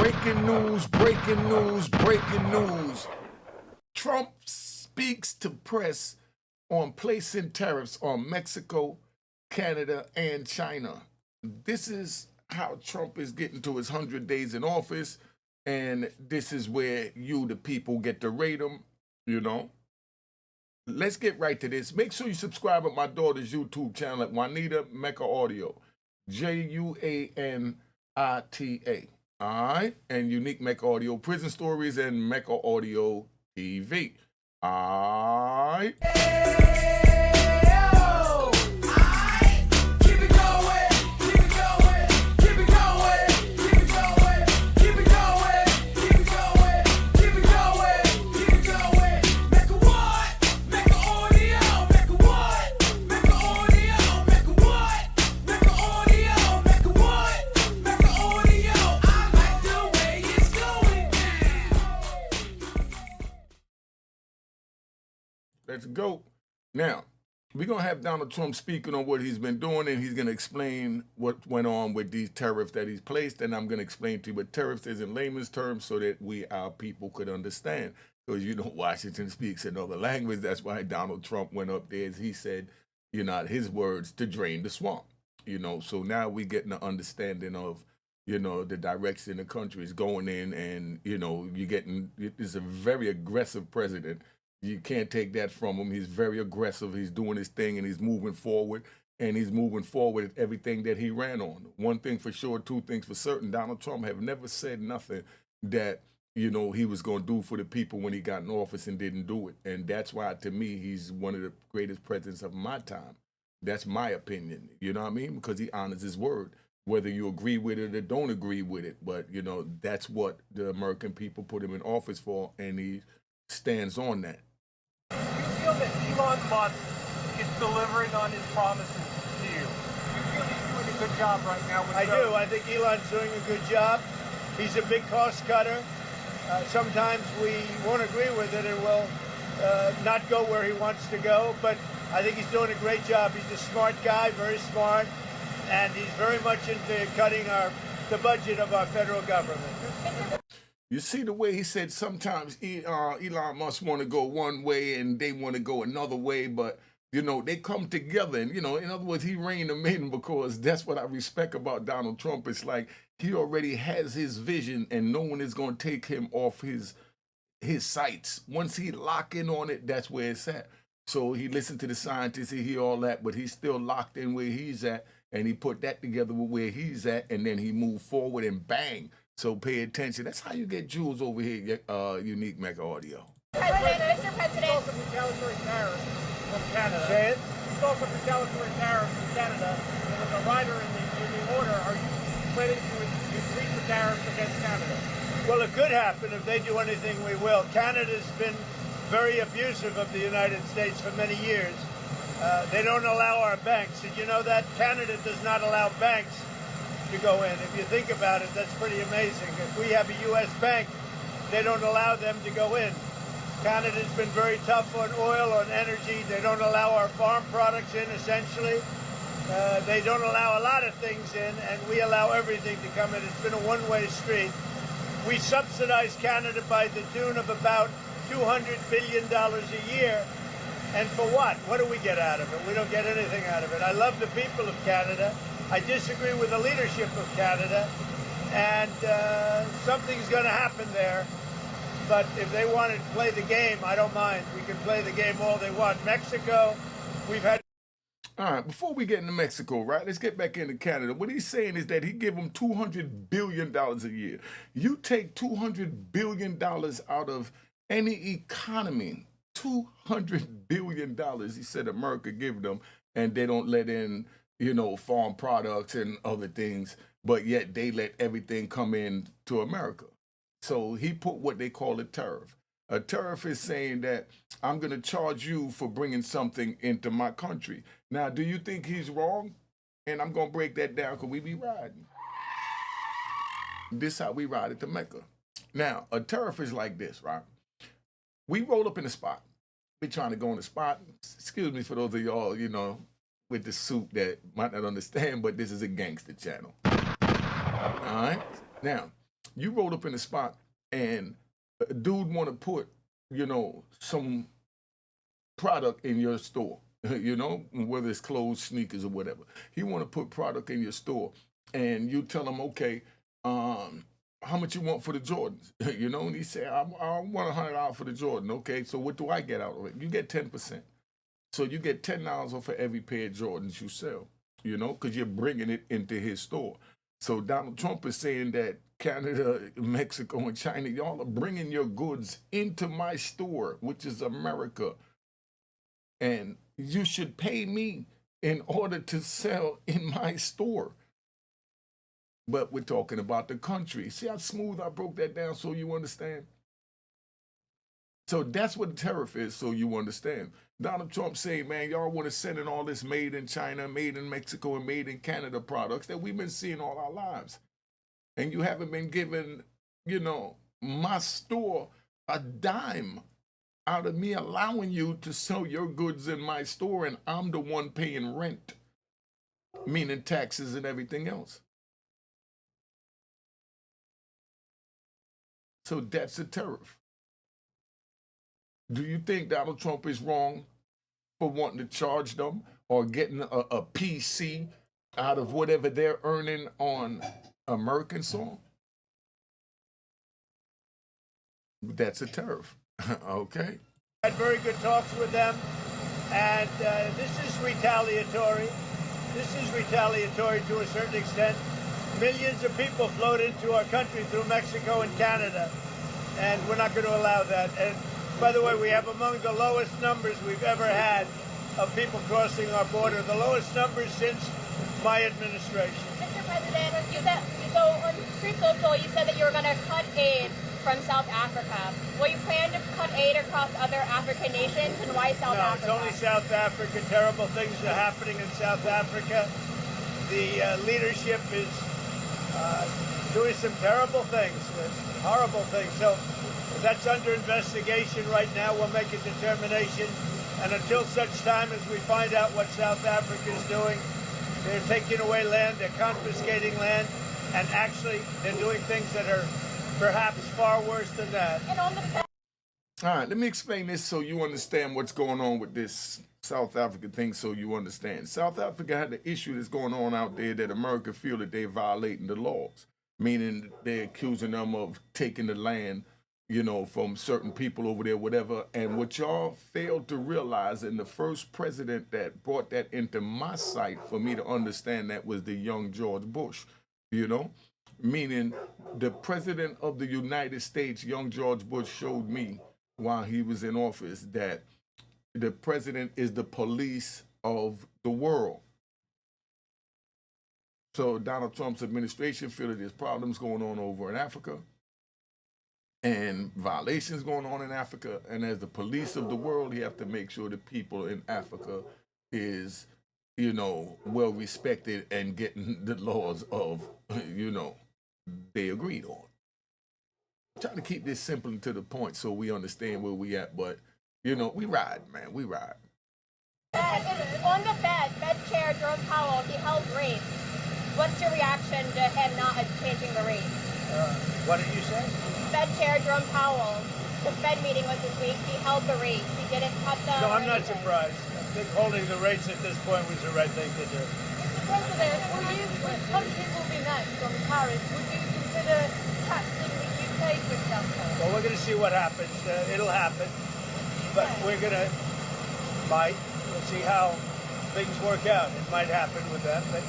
Breaking news, breaking news, breaking news. Trump speaks to press on placing tariffs on Mexico, Canada, and China. This is how Trump is getting to his 100 days in office, and this is where you, the people, get to rate him, you know. Let's get right to this. Make sure you subscribe at my daughter's YouTube channel at Juanita Mecca Audio, Juanita. All right, and Unique Mecca Audio Prison Stories and Mecca Audio TV. All right. Let's go. Now, we're going to have Donald Trump speaking on what he's been doing, and he's going to explain what went on with these tariffs that he's placed, and I'm going to explain to you what tariffs is in layman's terms so that we, our people, could understand. Because, you know, Washington speaks another language. That's why Donald Trump went up there, as he said, you know, his words, to drain the swamp. You know, so now we're getting an understanding of, you know, the direction the country is going in, and, you know, you're getting, it's a very aggressive president. You can't take that from him. He's very aggressive. He's doing his thing, and he's moving forward. And he's moving forward at everything that he ran on. One thing for sure, two things for certain. Donald Trump have never said nothing that, you know, he was going to do for the people when he got in office and didn't do it. And that's why, to me, he's one of the greatest presidents of my time. That's my opinion. You know what I mean? Because he honors his word, whether you agree with it or don't agree with it. But, you know, that's what the American people put him in office for, and he stands on that. You feel that Elon Musk is delivering on his promises to you? You feel he's doing a good job right now with I do. I think Elon's doing a good job. He's a big cost cutter. Sometimes we won't agree with it and will not go where he wants to go, but I think he's doing a great job. He's a smart guy, very smart, and he's very much into cutting the budget of our federal government. You see the way he said sometimes Elon Musk want to go one way and they want to go another way, but, you know, they come together. And, you know, in other words, he reined them in, because that's what I respect about Donald Trump. It's like he already has his vision, and no one is going to take him off his sights. Once he lock in on it, that's where it's at. So he listened to the scientists, he hear all that, but he's still locked in where he's at, and he put that together with where he's at, and then he moved forward and bang. So pay attention. That's how you get jewels over here, Unique Mecca Audio. Mr. President. You saw some retaliatory tariffs from Canada. Say it? You saw some retaliatory tariffs from Canada. There was a rider in the order. Are you planning to increase the tariffs against Canada? Well, it could happen. If they do anything, we will. Canada's been very abusive of the United States for many years. They don't allow our banks. Did you know that? Canada does not allow banks to go in. If you think about it, that's pretty amazing. If we have a U.S. bank, they don't allow them to go in. Canada's been very tough on oil, on energy. They don't allow our farm products in, essentially. They don't allow a lot of things in, and we allow everything to come in. It's been a one-way street. We subsidize Canada by the tune of about $200 billion a year. And for what? What do we get out of it? We don't get anything out of it. I love the people of Canada. I disagree with the leadership of Canada, and something's going to happen there. But if they want to play the game, I don't mind. We can play the game all they want. Mexico, we've had... All right, before we get into Mexico, right, let's get back into Canada. What he's saying is that he give them $200 billion a year. You take $200 billion out of any economy, $200 billion, he said America give them, and they don't let in, you know, farm products and other things, but yet they let everything come in to America. So he put what they call a tariff. A tariff is saying that I'm going to charge you for bringing something into my country. Now, do you think he's wrong? And I'm going to break that down because we be riding. This is how we ride at the Mecca. Now, a tariff is like this, right? We roll up in the spot. We're trying to go in the spot. Excuse me for those of y'all, you know, with the suit that might not understand, but this is a gangster channel. All right? Now, You roll up in the spot and a dude want to put, some product in your store, whether it's clothes, sneakers, or whatever. He want to put product in your store, and you tell him, okay, how much you want for the Jordans? And he say, I want $100 for the Jordan. Okay, so what do I get out of it? You get 10%. So you get $10 off for every pair of Jordans you sell, because you're bringing it into his store. So Donald Trump is saying that Canada, Mexico, and China, y'all are bringing your goods into my store, which is America. And you should pay me in order to sell in my store. But we're talking about the country. See how smooth I broke that down so you understand? So that's what the tariff is, so you understand. Donald Trump saying, man, y'all want to send in all this made in China, made in Mexico, and made in Canada products that we've been seeing all our lives. And you haven't been given, my store a dime out of me allowing you to sell your goods in my store, and I'm the one paying rent, meaning taxes and everything else. So that's a tariff. Do you think Donald Trump is wrong for wanting to charge them or getting a PC out of whatever they're earning on American soil? That's a tariff. Okay. Had very good talks with them, and this is retaliatory. This is retaliatory to a certain extent. Millions of people flowed into our country through Mexico and Canada, and we're not going to allow that. And by the way, we have among the lowest numbers we've ever had of people crossing our border, the lowest numbers since my administration. Mr. President, you said, so on Free Social, you said that you were going to cut aid from South Africa. Will you plan to cut aid across other African nations, and why South Africa? No, it's only South Africa. Terrible things are happening in South Africa. The leadership is doing some terrible things, horrible things. So that's under investigation right now. We'll make a determination. And until such time as we find out what South Africa is doing, they're taking away land, they're confiscating land, and actually they're doing things that are perhaps far worse than that. And on the All right, let me explain this so you understand what's going on with this South Africa thing, so you understand. South Africa had the issue that's going on out there that America feel that they're violating the laws, meaning they're accusing them of taking the land, from certain people over there, whatever. And what y'all failed to realize, and the first president that brought that into my sight for me to understand that was the young George Bush, meaning the president of the United States, young George Bush, showed me while he was in office that the president is the police of the world. So Donald Trump's administration feel that there's problems going on over in Africa and violations going on in Africa. And as the police of the world, you have to make sure the people in Africa is, well respected and getting the laws of, they agreed on. Trying to keep this simple and to the point so we understand where we at, but we ride, man, we ride. On the Fed Chair Jerome Powell, he held rates. What's your reaction to him not changing the rates? What did you say? Fed Chair Jerome Powell, the Fed meeting was this week, he held the rates. He didn't cut them. No, I'm not surprised. I think holding the rates at this point was the right thing to do. Mr. President, when countries will be next on tariffs, would you consider taxing the UK, for example? Well, we're going to see what happens. It'll happen. But we're going to, we'll see how things work out. It might happen with them, but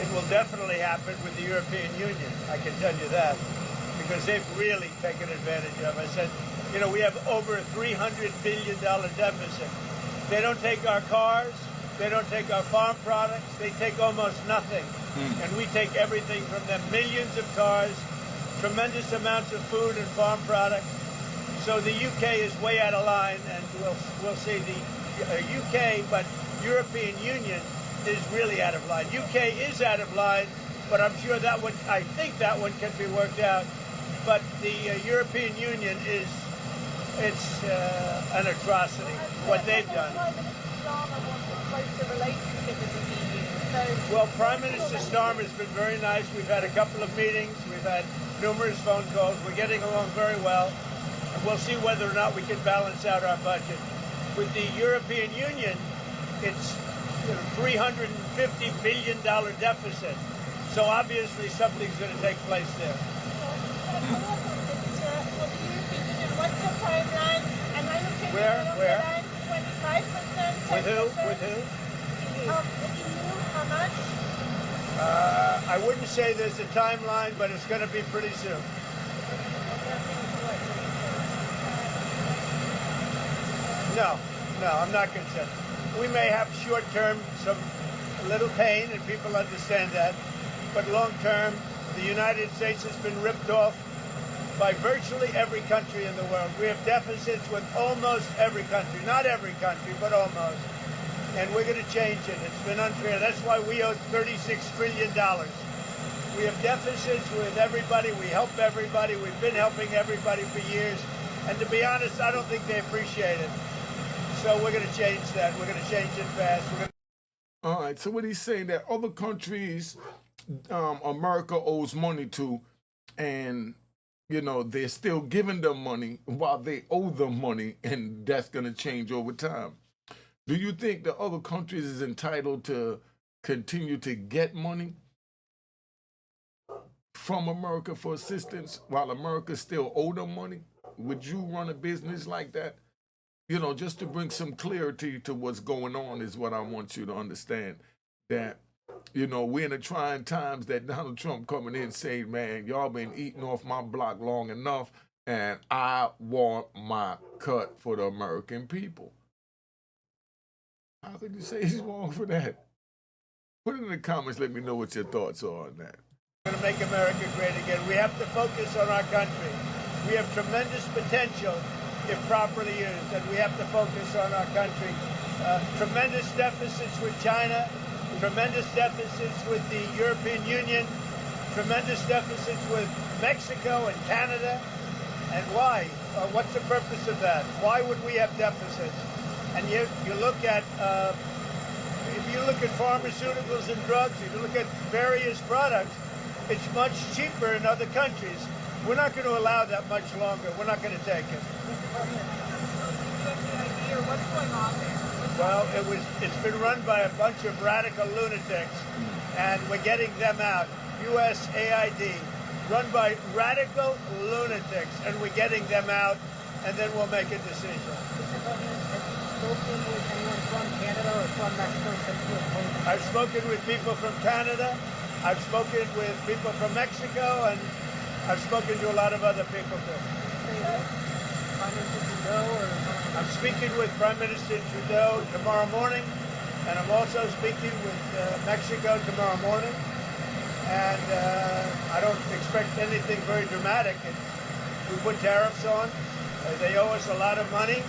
it will definitely happen with the European Union. I can tell you that, because they've really taken advantage of it. I said, we have over a $300 billion deficit. They don't take our cars. They don't take our farm products. They take almost nothing. And we take everything from them. Millions of cars, tremendous amounts of food and farm products. So the UK is way out of line, and we'll see. The UK, but European Union is really out of line. UK is out of line, but I'm sure I think that one can be worked out. But the European Union it's an atrocity, what they've done. Prime Minister Obama wants a closer relationship with the EU. So, Well, Prime Minister Starmer's been very nice. We've had a couple of meetings. We've had numerous phone calls. We're getting along very well. And we'll see whether or not we can balance out our budget. With the European Union, it's $350 billion deficit. So obviously something's going to take place there. what's the timeline? And are you thinking Where? 25%? With who? With who? The EU, how much? I wouldn't say there's a timeline, but it's going to be pretty soon. No, I'm not concerned. We may have short-term a little pain, and people understand that. But long-term, the United States has been ripped off by virtually every country in the world. We have deficits with almost every country. Not every country, but almost. And we're going to change it. It's been unfair. That's why we owe $36 trillion. We have deficits with everybody. We help everybody. We've been helping everybody for years. And to be honest, I don't think they appreciate it. So we're going to change that. We're going to change it fast. All right. So what he's saying that other countries, America owes money to, and they're still giving them money while they owe them money, and that's going to change over time. Do you think the other countries is entitled to continue to get money from America for assistance while America still owe them money? Would you run a business like that? Just to bring some clarity to what's going on is what I want you to understand. That, we're in the trying times that Donald Trump coming in saying, man, y'all been eating off my block long enough, and I want my cut for the American people. How could you say he's wrong for that? Put it in the comments. Let me know what your thoughts are on that. We're going to make America great again. We have to focus on our country. We have tremendous potential if properly used, and we have to focus on our country. Tremendous deficits with China, tremendous deficits with the European Union, tremendous deficits with Mexico and Canada. And why? What's the purpose of that? Why would we have deficits? And you look at, if you look at pharmaceuticals and drugs, if you look at various products, it's much cheaper in other countries. We're not going to allow that much longer. We're not going to take it. What's going on there? Well, it's been run by a bunch of radical lunatics, and we're getting them out. USAID, run by radical lunatics, and we're getting them out, and then we'll make a decision. Spoken with anyone from Canada or from Mexico since you appointed? I've spoken with people from Canada, I've spoken with people from Mexico, and I've spoken to a lot of other people too. Prime Minister Trudeau or? I'm speaking with Prime Minister Trudeau tomorrow morning, and I'm also speaking with Mexico tomorrow morning. And I don't expect anything very dramatic. We put tariffs on. They owe us a lot of money,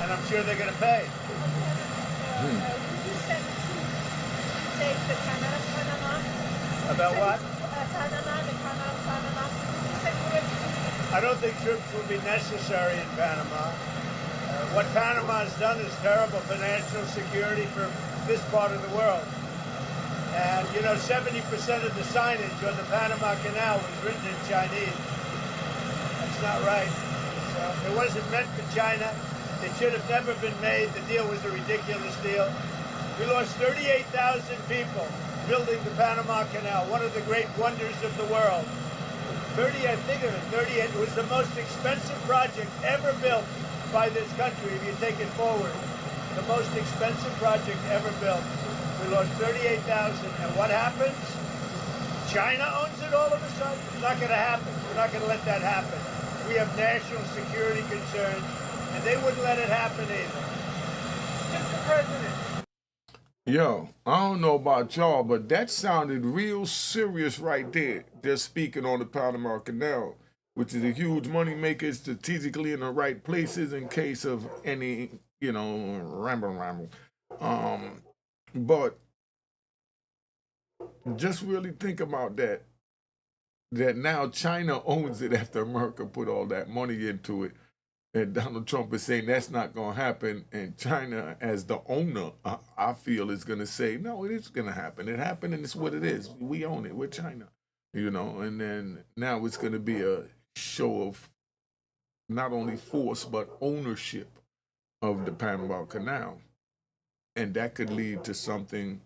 and I'm sure they're going to pay. Would you send troops to take the Canada, Panama? About what? Panama, the Canal, Panama. Would you send US troops? I don't think troops will be necessary in Panama. What Panama has done is terrible financial security for this part of the world. And 70% of the signage on the Panama Canal was written in Chinese. That's not right. So it wasn't meant for China. It should have never been made. The deal was a ridiculous deal. We lost 38,000 people building the Panama Canal, one of the great wonders of the world. 38. It was the most expensive project ever built by this country, if you take it forward. The most expensive project ever built. We lost 38,000. And what happens? China owns it all of a sudden? It's not going to happen. We're not going to let that happen. We have national security concerns, and they wouldn't let it happen either. Mr. President. Yo, I don't know about y'all, but that sounded real serious right there. Just speaking on the Panama Canal, which is a huge money maker, strategically in the right places in case of any, ramble. But just really think about that. That now China owns it after America put all that money into it. And Donald Trump is saying that's not going to happen. And China, as the owner, I feel is going to say, no, it is going to happen. It happened and it's what it is. We own it. We're China, And then now it's going to be a show of not only force, but ownership of the Panama Canal. And that could lead to something,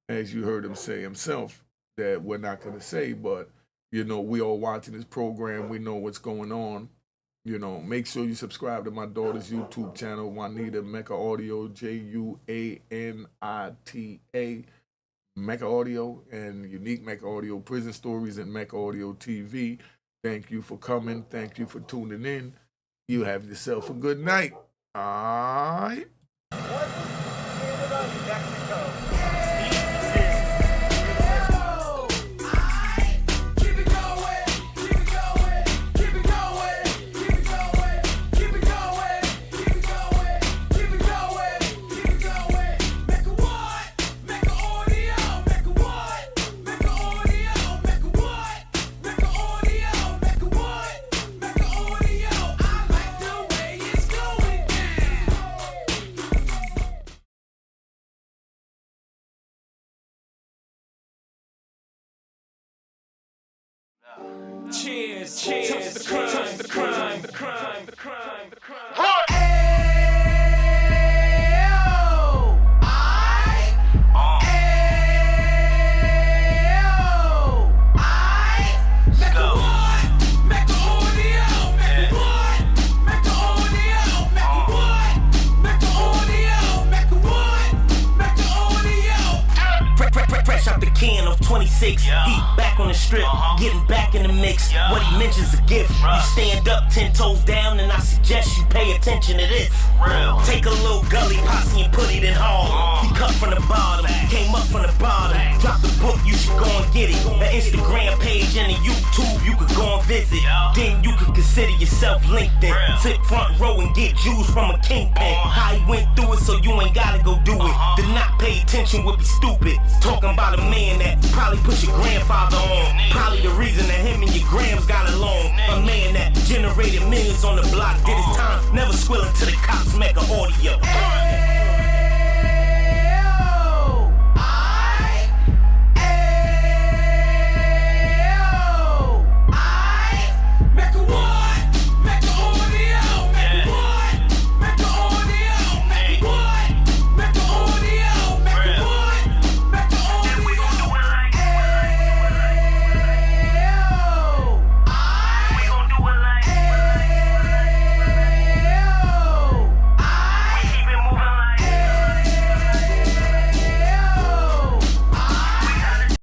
as you heard him say himself, that we're not going to say, but, we all watching this program. We know what's going on. Make sure you subscribe to my daughter's YouTube channel, Juanita Mecca Audio, Juanita, Mecca Audio, and Unique Mecca Audio, Prison Stories, and Mecca Audio TV. Thank you for coming. Thank you for tuning in. You have yourself a good night. All right. What was Canada and Mexico? Cheers, cheers, the crime, the crime, the crime, the crime, the crime. Fresh out the can of 26, Yeah. He back on the strip, getting back in the mix. Yeah. What he mentions a gift. Right. You stand up 10 toes down, and I suggest you pay attention to this. Real. Take a little gully posse and put it in Harlem. He cut from the bottom, came up from the bottom. Drop the book, you should go and get it. The Instagram page and the YouTube, you could go and visit. Yeah. Then you could consider yourself linked in. Real. Sit front row and get Jews from a kingpin. How he went through it, so you ain't gotta go do it. To not pay attention would be stupid. Talking about a man that probably put your grandfather on. Probably the reason that him and your grams got along. A man that generated millions on the block